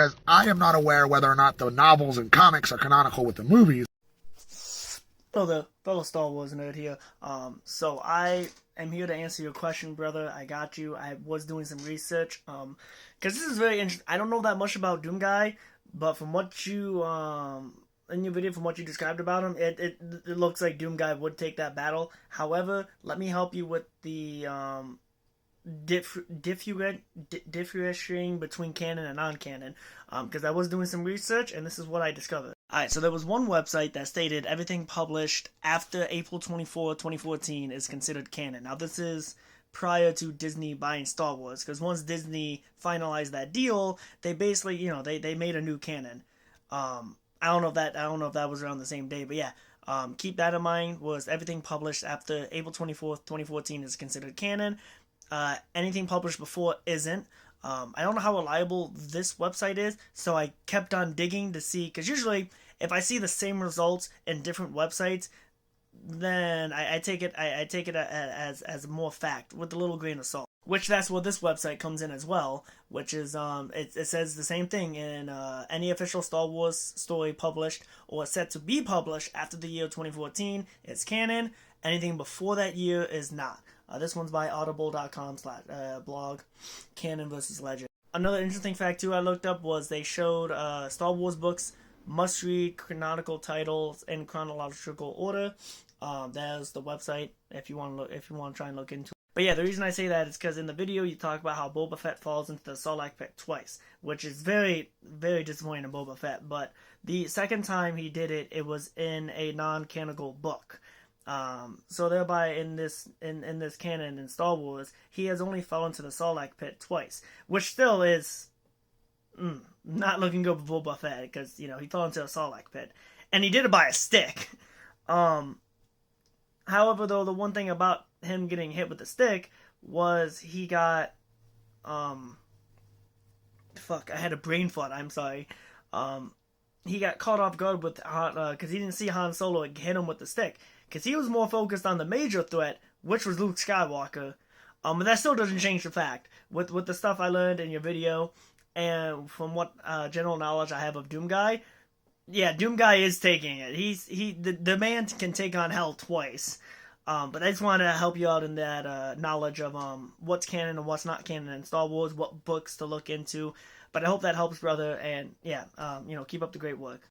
As I am not aware whether or not the novels and comics are canonical with the movies. Fellow Star Wars nerd here. So I am here to answer your question, brother. I got you. I was doing some research. Because this is very interesting. I don't know that much about Doom Guy, but from what you in your video, from what you described about him, it looks like Doom Guy would take that battle. However, let me help you with the differentiating between canon and non-canon, because I was doing some research and this is what I discovered. Alright, so there was one website that stated everything published after April 24, 2014 is considered canon. Now this is prior to Disney buying Star Wars, because once Disney finalized that deal, they basically, they made a new canon. I don't know if that was around the same day, but yeah. Keep that in mind, was everything published after April 24th, 2014 is considered canon. Anything published before isn't. I don't know how reliable this website is, so I kept on digging to see, because usually if I see the same results in different websites, then I take it as more fact with a little grain of salt. Which that's where this website comes in as well, which is it says the same thing in any official Star Wars story published or set to be published after the year 2014 is canon. Anything before that year is not. This one's by audible.com/blog, Canon versus Legend. Another interesting fact too I looked up was they showed Star Wars books must-read canonical titles in chronological order. There's the website if you want to try and look into it. But yeah, the reason I say that is because in the video you talk about how Boba Fett falls into the Sarlacc pit twice, which is very, very disappointing in Boba Fett. But the second time he did it, it was in a non-canonical book. So thereby in this canon in Star Wars, he has only fell into the Sarlacc pit twice, which still is not looking good for Boba Fett, because he fell into a Sarlacc pit, and he did it by a stick. However, though, the one thing about him getting hit with the stick was he got I had a brain fart. I'm sorry. He got caught off guard with because he didn't see Han Solo hit him with the stick, because he was more focused on the major threat, which was Luke Skywalker. But that still doesn't change the fact with the stuff I learned in your video and from what general knowledge I have of Doom Guy. Yeah, Doom Guy is taking it. The man can take on hell twice. But I just want to help you out in that knowledge of what's canon and what's not canon in Star Wars, what books to look into. But I hope that helps, brother. And yeah, keep up the great work.